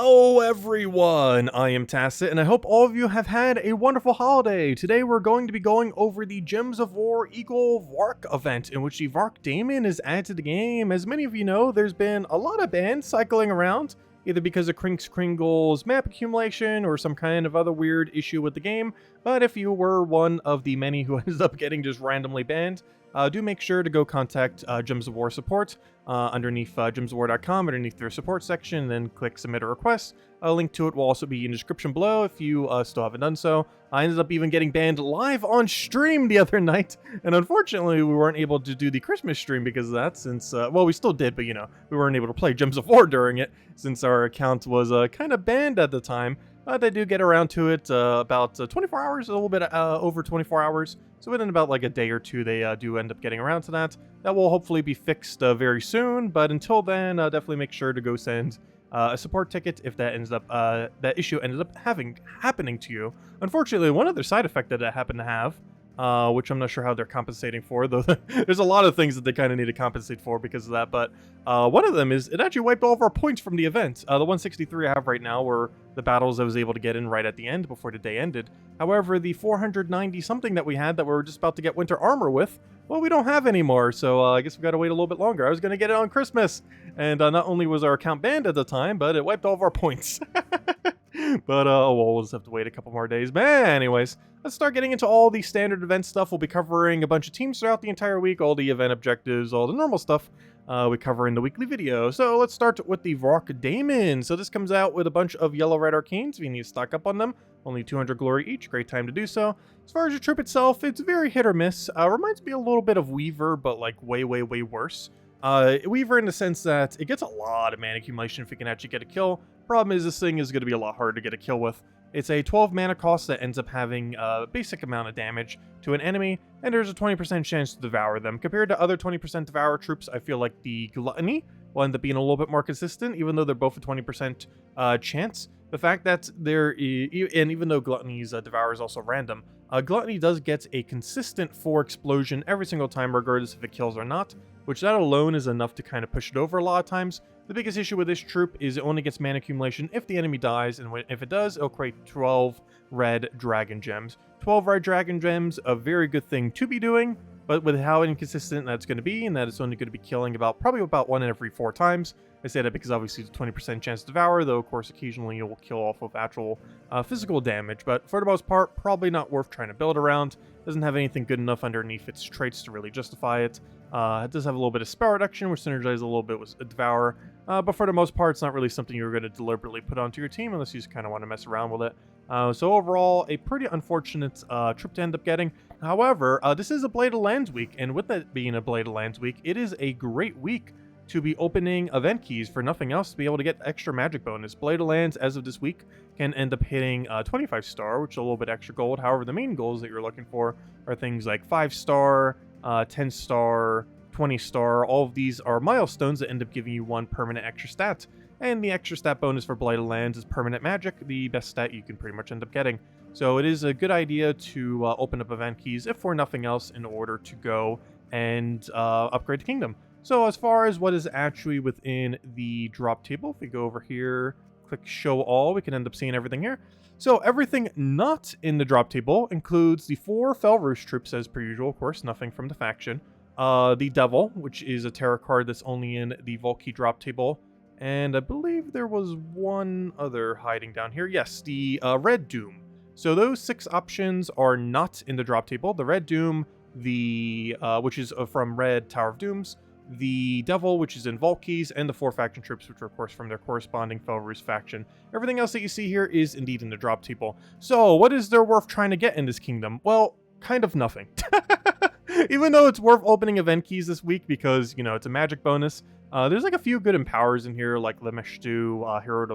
Hello everyone, I am Tacit, and I hope all of you have had a wonderful holiday. Today we're going to be going over the Gems of War Eagle Vrawk event, in which the Vrawk Daemon is added to the game. As many of you know, there's been a lot of bans cycling around, either because of Kris Kringle's map accumulation or some kind of other weird issue with the game, but if you were one of the many who ended up getting just randomly banned, do make sure to go contact Gems of War support underneath gemsofwar.com, underneath their support section, then click submit a request. A link to it will also be in the description below if you still haven't done so. I ended up even getting banned live on stream the other night, and unfortunately we weren't able to do the Christmas stream because of that, since, well, we still did, but you know, we weren't able to play Gems of War during it, since our account was kind of banned at the time. They do get around to it about 24 hours, a little bit over 24 hours. So within about like a day or two, they do end up getting around to that. That will hopefully be fixed very soon. But until then, definitely make sure to go send a support ticket if that ends up that issue ended up happening to you. Unfortunately, one other side effect that I happen to have, which I'm not sure how they're compensating for, though there's a lot of things that they kind of need to compensate for because of that, but one of them is it actually wiped all of our points from the event. The 163 I have right now were the battles I was able to get in right at the end before the day ended. However, the 490 something that we had that we were just about to get winter armor with, well, we don't have anymore, so I guess we gotta wait a little bit longer. I was gonna get it on Christmas, and not only was our account banned at the time, but it wiped all of our points. But, well, we'll just have to wait a couple more days. But anyways, let's start getting into all the standard event stuff. We'll be covering a bunch of teams throughout the entire week, all the event objectives, all the normal stuff we cover in the weekly video. So let's start with the Vrawk Daemon. So this comes out with a bunch of yellow red arcanes. We need to stock up on them. Only 200 glory each. Great time to do so. As far as your troop itself, it's very hit or miss. Reminds me a little bit of Weaver, but like way, way, way worse. Weaver in the sense that it gets a lot of mana accumulation if you can actually get a kill. Problem is, this thing is going to be a lot harder to get a kill with. It's a 12 mana cost that ends up having a basic amount of damage to an enemy, and there's a 20% chance to devour them. Compared to other 20% devour troops, I feel like the Gluttony will end up being a little bit more consistent, even though they're both a 20% chance. The fact that and even though Gluttony's devour is also random, Gluttony does get a consistent 4 explosion every single time, regardless if it kills or not, which that alone is enough to kind of push it over a lot of times. The biggest issue with this troop is it only gets mana accumulation if the enemy dies, and if it does, it'll create 12 red dragon gems. 12 red dragon gems, a very good thing to be doing, but with how inconsistent that's going to be, and that it's only going to be killing probably about 1 in every 4 times. I say that because obviously it's a 20% chance to devour, though of course occasionally you'll kill off of actual physical damage, but for the most part, probably not worth trying to build around. Doesn't have anything good enough underneath its traits to really justify it. It does have a little bit of spell reduction, which synergizes a little bit with a devour, but for the most part, it's not really something you're going to deliberately put onto your team unless you just kind of want to mess around with it. So overall, a pretty unfortunate trip to end up getting. However, this is a Blighted Lands week, and with that being a Blighted Lands week, it is a great week to be opening event keys for nothing else to be able to get extra magic bonus. Blighted Lands, as of this week, can end up hitting 25 star, which is a little bit extra gold. However, the main goals that you're looking for are things like 5 star, 10 star, 20 star. All of these are milestones that end up giving you 1 permanent extra stat. And the extra stat bonus for Blighted Lands is permanent magic, the best stat you can pretty much end up getting. So it is a good idea to open up event keys, if for nothing else, in order to go and upgrade the kingdom. So as far as what is actually within the drop table, if we go over here, click show all, we can end up seeing everything here. So everything not in the drop table includes the 4 Fell Roost troops as per usual, of course, nothing from the faction. The Devil, which is a Terra card that's only in the Valky drop table. And I believe there was one other hiding down here. Yes, the Red Doom. So those 6 options are not in the drop table. The Red Doom, which is from Red Tower of Dooms, the Devil, which is in Valky's, and the 4 faction troops, which are of course from their corresponding Fell Roost faction. Everything else that you see here is indeed in the drop table. So what is there worth trying to get in this kingdom? Well, kind of nothing. Even though it's worth opening event keys this week because, you know, it's a magic bonus, there's like a few good empowers in here, like Lemeshtu, Hero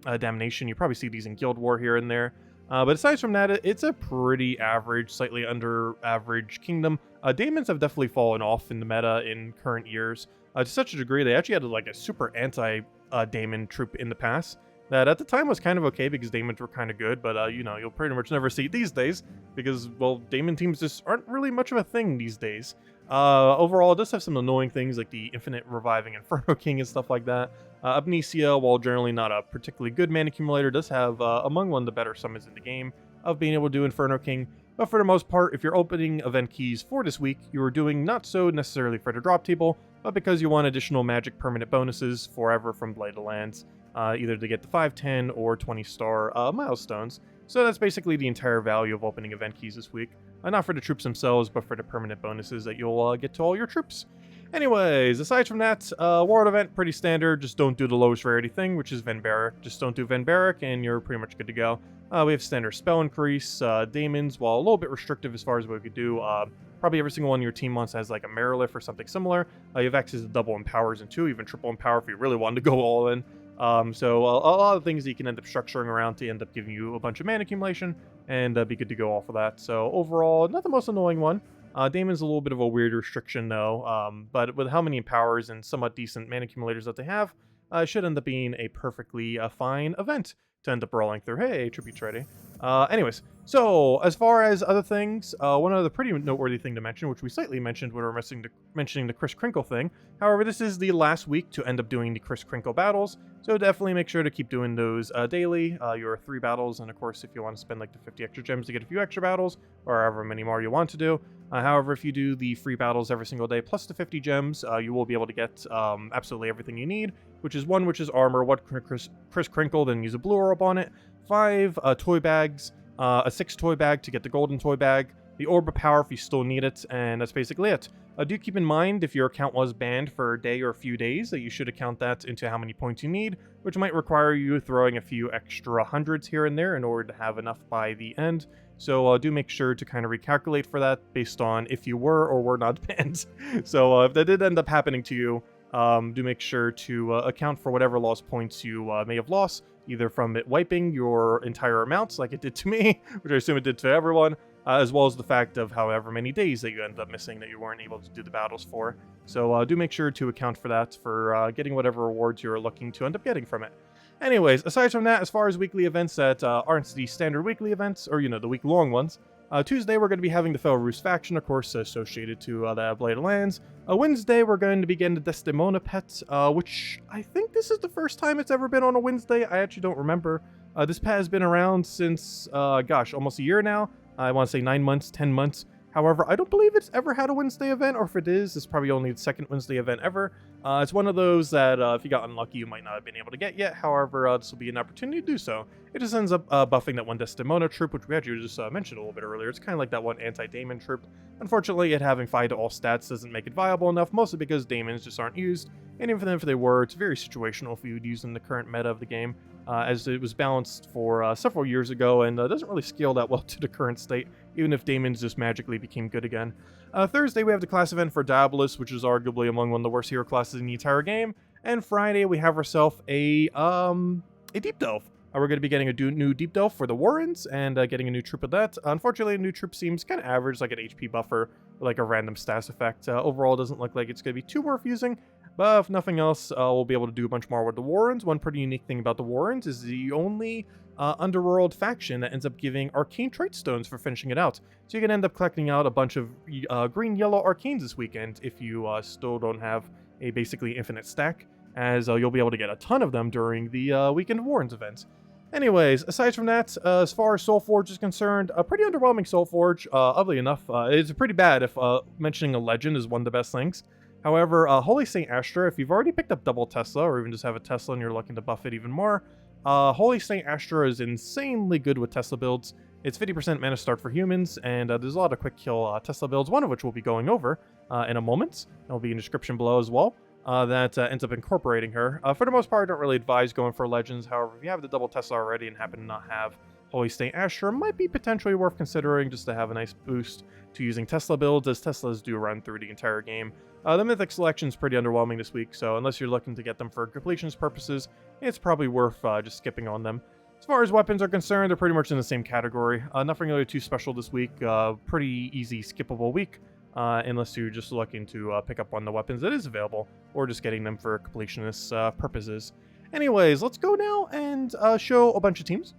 of Damnation. You probably see these in Guild War here and there. But aside from that, it's a pretty average, slightly under average kingdom. Daemons have definitely fallen off in the meta in current years. To such a degree, they actually had like a super anti-Daemon troop in the past. That at the time was kind of okay because Daemons were kind of good, but you know, you'll pretty much never see it these days because, well, Daemon teams just aren't really much of a thing these days. Overall, it does have some annoying things like the infinite reviving Inferno King and stuff like that. Amnesia, while generally not a particularly good mana accumulator, does have among one of the better summons in the game of being able to do Inferno King. But for the most part, if you're opening event keys for this week, you are doing not so necessarily for the drop table, but because you want additional magic permanent bonuses forever from Blighted lands, either to get the 5, 10, or 20-star milestones. So that's basically the entire value of opening event keys this week. Not for the troops themselves, but for the permanent bonuses that you'll get to all your troops. Anyways, aside from that, World Event, pretty standard. Just don't do the lowest rarity thing, which is Venberic. Just don't do Venberic, and you're pretty much good to go. We have standard spell increase, Daemons, while a little bit restrictive as far as what we could do. Probably every single one of your team wants has like a Merilith or something similar. You have access to double empowers and 2, even triple empower if you really wanted to go all in. So a lot of things that you can end up structuring around to end up giving you a bunch of mana accumulation and be good to go off of that. So overall, not the most annoying one. Daemon's a little bit of a weird restriction though, but with how many empowers and somewhat decent mana accumulators that they have, it should end up being a perfectly fine event to end up rolling through. Hey, tribute's ready. Anyways, so as far as other things, one other pretty noteworthy thing to mention, which we slightly mentioned when we were mentioning the Kris Kringle thing. However, this is the last week to end up doing the Kris Kringle battles, so definitely make sure to keep doing those daily. Your 3 battles, and of course, if you want to spend like the 50 extra gems to get a few extra battles, or however many more you want to do. However, if you do the free battles every single day plus the 50 gems, you will be able to get absolutely everything you need, which is armor, 1 Kris Kringle, then use a blue orb on it, 5 toy bags, a 6 toy bag to get the golden toy bag, the orb of power if you still need it, and that's basically it. Do keep in mind if your account was banned for a day or a few days that you should account that into how many points you need, which might require you throwing a few extra hundreds here and there in order to have enough by the end. So do make sure to kind of recalculate for that based on if you were or were not banned. So if that did end up happening to you, do make sure to account for whatever lost points you may have lost, either from it wiping your entire amounts like it did to me, which I assume it did to everyone, as well as the fact of however many days that you ended up missing that you weren't able to do the battles for. So do make sure to account for that for getting whatever rewards you're looking to end up getting from it. Anyways, aside from that, as far as weekly events that aren't the standard weekly events, or, the week-long ones, Tuesday we're going to be having the fellow Roost faction, of course, associated to the Blighted lands. Wednesday we're going to be getting the Desdemona pet, which I think this is the first time it's ever been on a Wednesday. I actually don't remember. This pet has been around since, almost a year now. I want to say 9 months, 10 months. However, I don't believe it's ever had a Wednesday event, or if it is, it's probably only the second Wednesday event ever. It's one of those that if you got unlucky, you might not have been able to get yet. However, this will be an opportunity to do so. It just ends up buffing that one Desdemona troop, which we actually just mentioned a little bit earlier. It's kind of like that one anti-Daemon troop. Unfortunately, it having 5 to all stats doesn't make it viable enough, mostly because Daemons just aren't used. And even if they were, it's very situational if you would use them in the current meta of the game, as it was balanced for several years ago and doesn't really scale that well to the current state, even if Daemons just magically became good again. Thursday, we have the class event for Diabolus, which is arguably among one of the worst hero classes in the entire game. And Friday, we have ourselves a Deep Delve. We're going to be getting a new Deep Delve for the Warrens and getting a new troop of that. Unfortunately, a new troop seems kind of average, like an HP buffer, or like a random stats effect. Overall, doesn't look like it's going to be too worth using. But if nothing else, we'll be able to do a bunch more with the Warrens. One pretty unique thing about the Warrens is the only underworld faction that ends up giving arcane trait stones for finishing it out. So you can end up collecting out a bunch of green-yellow arcanes this weekend if you still don't have a basically infinite stack, as you'll be able to get a ton of them during the Weekend of Warrens event. Anyways, aside from that, as far as Soulforge is concerned, a pretty underwhelming Soulforge. Oddly enough, it's pretty bad if mentioning a legend is one of the best things. However, Holy Saint Astra, if you've already picked up double Tesla, or even just have a Tesla and you're looking to buff it even more, Holy Saint Astra is insanely good with Tesla builds. It's 50% mana start for humans, and there's a lot of quick kill Tesla builds, one of which we'll be going over in a moment. There'll be in the description below as well. That ends up incorporating her. For the most part, I don't really advise going for Legends. However, if you have the double Tesla already and happen to not have Holy Saint Astra, might be potentially worth considering just to have a nice boost to using Tesla builds, as Teslas do run through the entire game. The Mythic selection is pretty underwhelming this week, so unless you're looking to get them for completions purposes, it's probably worth just skipping on them. As far as weapons are concerned, they're pretty much in the same category. Nothing really too special this week. Pretty easy, skippable week. Unless you're just looking to pick up one of the weapons that is available, or just getting them for completionist purposes. Anyways, let's go now and show a bunch of teams.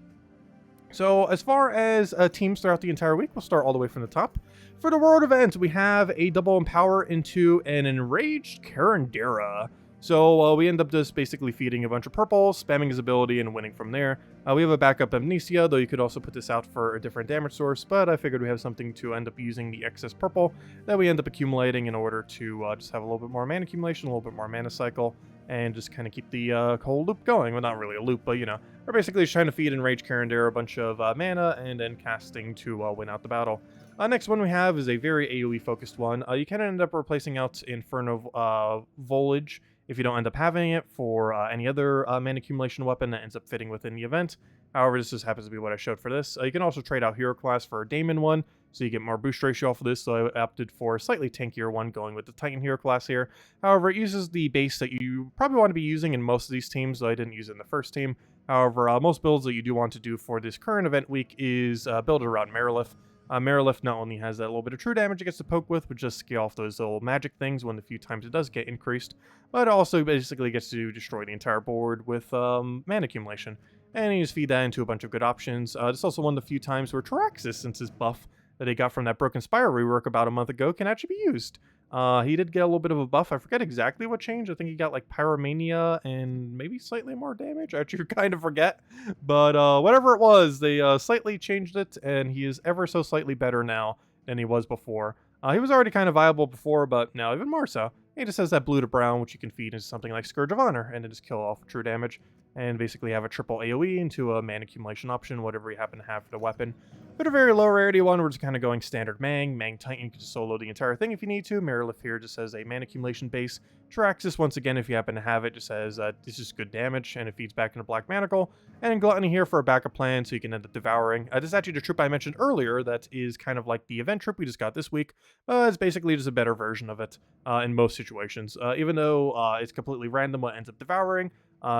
So as far as teams throughout the entire week, we'll start all the way from the top. For the World event, we have a double Empower into an Enraged Karandera. So we end up just basically feeding a bunch of purple, spamming his ability, and winning from there. We have a backup Amnesia, though you could also put this out for a different damage source, but I figured we have something to end up using the excess purple that we end up accumulating in order to just have a little bit more mana accumulation, a little bit more mana cycle, and just kind of keep the whole loop going. Well, not really a loop, but you know, we're basically just trying to feed Enraged Karandera a bunch of mana and then casting to win out the battle. Next one we have is a very AoE focused one. You can end up replacing out Inferno Volage if you don't end up having it for any other mana accumulation weapon that ends up fitting within the event. However, this just happens to be what I showed for this. You can also trade out Hero Class for a Daemon one, so you get more boost ratio off of this, so I opted for a slightly tankier one going with the Titan Hero Class here. However, it uses the base that you probably want to be using in most of these teams, though I didn't use it in the first team. However, most builds that you do want to do for this current event week is build around Marilith. Marilith not only has that little bit of true damage it gets to poke with, which just scale off those little magic things when the few times it does get increased, but it also basically gets to destroy the entire board with mana accumulation. And you just feed that into a bunch of good options. It's also one of the few times where Traxxas, since his buff that he got from that Broken Spire rework about a month ago, can actually be used. He did get a little bit of a buff. I forget exactly what changed. I think he got like Pyromania and maybe slightly more damage. I actually kind of forget. But whatever it was, they slightly changed it, and he is ever so slightly better now than he was before. He was already kind of viable before, but now even more so. He just has that blue to brown, which you can feed into something like Scourge of Honor, and then just kill off true damage, and basically have a triple AoE into a mana accumulation option, whatever you happen to have for the weapon. But a very low rarity one, we're just kind of going standard Mang Titan, you can just solo the entire thing if you need to. Marilith here just has a mana accumulation base. Traxxas, once again, if you happen to have it, just says it's just good damage, and it feeds back into Black Manacle. And Gluttony here for a backup plan, so you can end up devouring. This is actually the troop I mentioned earlier that is kind of like the event troop we just got this week. It's basically just a better version of it in most situations. Even though it's completely random what ends up devouring,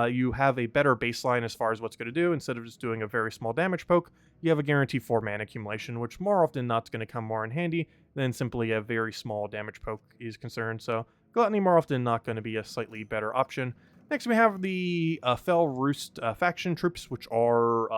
you have a better baseline as far as what's going to do. Instead of just doing a very small damage poke, you have a guarantee for mana accumulation, which more often than not is going to come more in handy than simply a very small damage poke is concerned. So Gluttony more often than not going to be a slightly better option. Next we have the Fell Roost faction troops, which are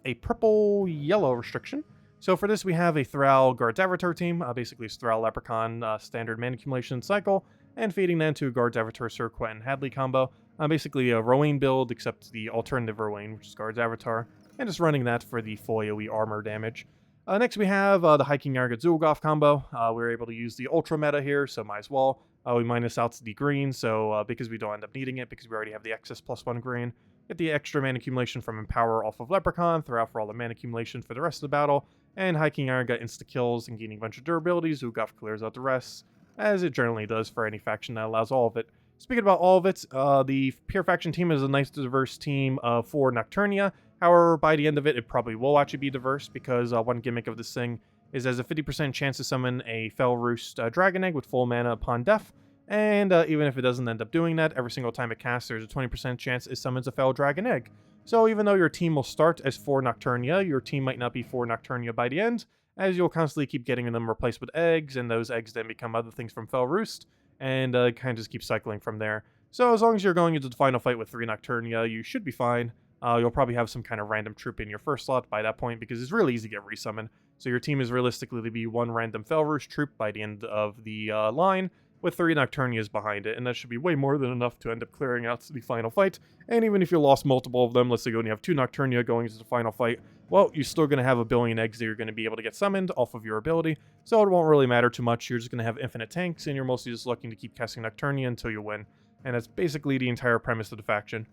a purple-yellow restriction. So for this we have a Thrall Guards Avatar team, basically it's Thrall Leprechaun standard mana accumulation cycle, and feeding that into a Guards Avatar Surquet and Hadley combo. Basically a Rowan build, except the alternative Rowan, which is Guards Avatar, and just running that for the full AoE armor damage. Next we have the Hiking Yarga Zulgoth combo. We're able to use the Ultra meta here, so might as well. We minus out the green, so because we don't end up needing it, because we already have the excess +1 green. Get the extra mana accumulation from Empower off of Leprechaun, throw out for all the mana accumulation for the rest of the battle, and Hiking Yarga insta-kills and gaining a bunch of durability. Zulgoth clears out the rest, as it generally does for any faction that allows all of it. Speaking about all of it, the Pure Faction team is a nice diverse team for Nocturnia. However, by the end of it, it probably will actually be diverse, because one gimmick of this thing is there's a 50% chance to summon a Fell Roost Dragon Egg with full mana upon death, and even if it doesn't end up doing that, every single time it casts, there's a 20% chance it summons a Fell Dragon Egg. So even though your team will start as 4 Nocturnia, your team might not be 4 Nocturnia by the end, as you'll constantly keep getting them replaced with eggs, and those eggs then become other things from Fell Roost, and kind of just keep cycling from there. So as long as you're going into the final fight with 3 Nocturnia, you should be fine. You'll probably have some kind of random troop in your first slot by that point, because it's really easy to get resummoned. So your team is realistically to be 1 random Fell Roost troop by the end of the line, with 3 Nocturnias behind it, and that should be way more than enough to end up clearing out the final fight. And even if you lost multiple of them, let's say you only have 2 Nocturnia going into the final fight, well, you're still going to have a billion eggs that you're going to be able to get summoned off of your ability, so it won't really matter too much. You're just going to have infinite tanks, and you're mostly just looking to keep casting Nocturnia until you win. And that's basically the entire premise of the faction.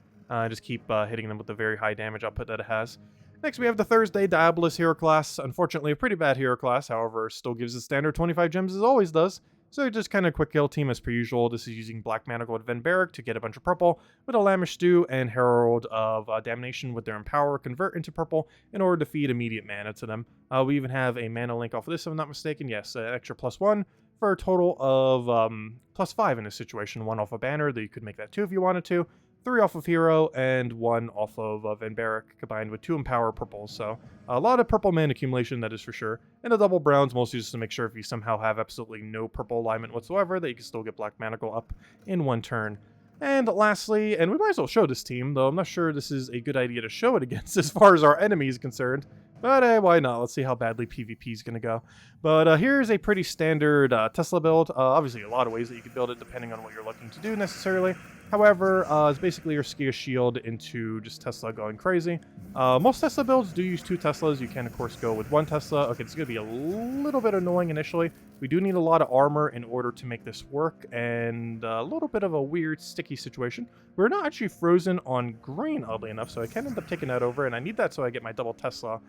Just keep hitting them with the very high damage output that it has. Next, we have the Thursday Diabolus hero class. Unfortunately, a pretty bad hero class, however, still gives the standard 25 gems as it always does. So just kind of quick kill team as per usual. This is using Black Manacle with Venberic to get a bunch of purple, with a Lamish Stew and Herald of Damnation with their Empower convert into purple in order to feed immediate mana to them. We even have a mana link off of this, if I'm not mistaken. Yes, an extra +1 for a total of +5 in this situation. 1 off a banner, that you could make that 2 if you wanted to. 3 off of Hero, and 1 off of Venberic, combined with 2 Empower purples. So a lot of purple mana accumulation, that is for sure. And the double browns, mostly just to make sure if you somehow have absolutely no purple alignment whatsoever, that you can still get Black Manacle up in 1 turn. And lastly, and we might as well show this team, though I'm not sure this is a good idea to show it against as far as our enemy is concerned. But hey, why not? Let's see how badly PvP is going to go. But here's a pretty standard Tesla build. Obviously, a lot of ways that you can build it depending on what you're looking to do necessarily. However, it's basically your Skia shield into just Tesla going crazy. Most Tesla builds do use 2 Teslas. You can, of course, go with 1 Tesla. Okay, it's going to be a little bit annoying initially. We do need a lot of armor in order to make this work, and a little bit of a weird sticky situation. We're not actually frozen on green, oddly enough, so I can end up taking that over, and I need that so I get my double Tesla.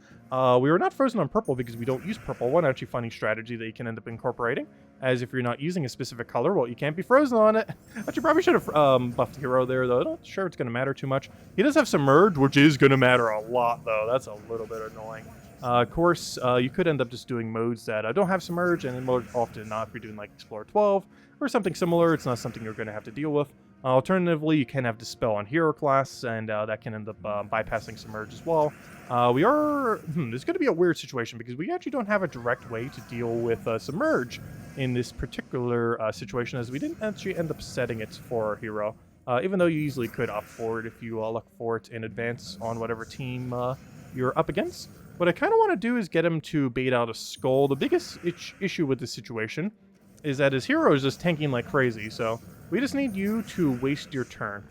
We were not frozen on purple because we don't use purple. One actually funny strategy that you can end up incorporating, as if you're not using a specific color, well, you can't be frozen on it. Actually, probably should have buffed Hero there, though. I'm not sure it's going to matter too much. He does have Submerge, which is going to matter a lot, though. That's a little bit annoying. Of course, you could end up just doing modes that don't have Submerge, and more often than not, if you're doing like Explorer 12 or something similar, it's not something you're going to have to deal with. Alternatively, you can have Dispel on Hero class, and that can end up bypassing Submerge as well. There's going to be a weird situation because we actually don't have a direct way to deal with Submerge in this particular situation, as we didn't actually end up setting it for our hero. Even though you easily could opt for it if you look for it in advance on whatever team you're up against. What I kind of want to do is get him to bait out a skull. The biggest issue with this situation is that his hero is just tanking like crazy, so we just need you to waste your turn.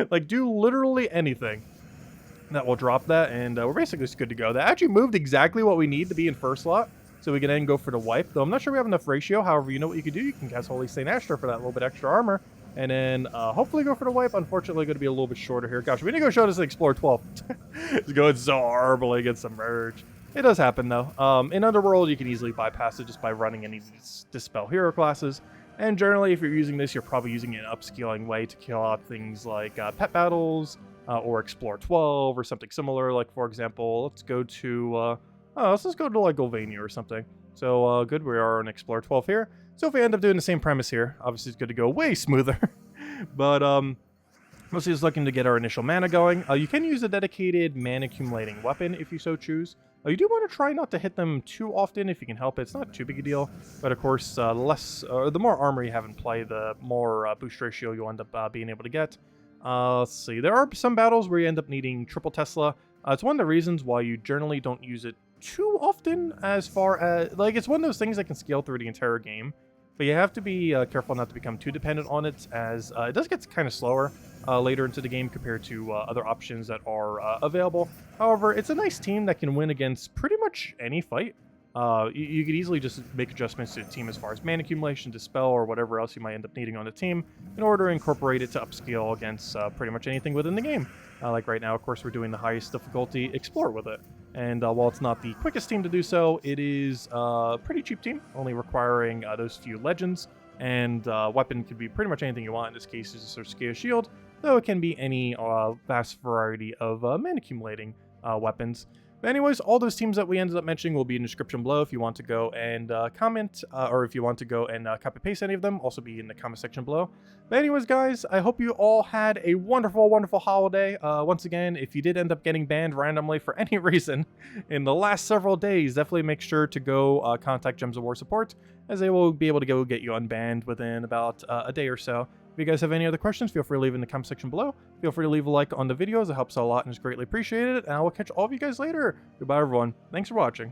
Like, do literally anything that will drop that, and we're basically just good to go. That actually moved exactly what we need to be in first slot, so we can then go for the wipe, though I'm not sure we have enough ratio. However, you know what you can do? You can cast Holy Saint Astra for that little bit extra armor, and then hopefully go for the wipe. Unfortunately, going to be a little bit shorter here. Gosh, we need to go show this in Explorer 12. It's going so horribly against Submerge. It does happen, though. In Underworld, you can easily bypass it just by running any Dispel hero classes. And generally, if you're using this, you're probably using it in an upscaling way to kill out things like pet battles or Explorer 12 or something similar. Like, for example, let's go to... let's just go to, like, Golvania or something. So, good, we are on Explorer 12 here. So if we end up doing the same premise here, obviously it's good to go way smoother. But, mostly just looking to get our initial mana going. You can use a dedicated mana accumulating weapon if you so choose. You do want to try not to hit them too often if you can help it. It's not too big a deal, but of course, the more armor you have in play, the more boost ratio you'll end up being able to get. Let's see. There are some battles where you end up needing triple Tesla. It's one of the reasons why you generally don't use it too often, as far as, like, it's one of those things that can scale through the entire game. But you have to be careful not to become too dependent on it, as it does get kind of slower later into the game compared to other options that are available. However, it's a nice team that can win against pretty much any fight. You could easily just make adjustments to the team as far as mana accumulation, Dispel, or whatever else you might end up needing on the team in order to incorporate it to upscale against pretty much anything within the game. Like right now, of course, we're doing the highest difficulty Explore with it. And while it's not the quickest team to do so, it is a pretty cheap team, only requiring those few legends. And weapon could be pretty much anything you want. In this case, it's a Skia shield, though it can be any vast variety of mana accumulating weapons. But anyways, all those teams that we ended up mentioning will be in the description below if you want to go and comment, or if you want to go and copy-paste any of them, also be in the comment section below. But anyways, guys, I hope you all had a wonderful, wonderful holiday. Once again, if you did end up getting banned randomly for any reason in the last several days, definitely make sure to go contact Gems of War support, as they will be able to go get you unbanned within about a day or so. If you guys have any other questions, feel free to leave in the comment section below. Feel free to leave a like on the videos. It helps out a lot and is greatly appreciated. And I will catch all of you guys later. Goodbye, everyone. Thanks for watching.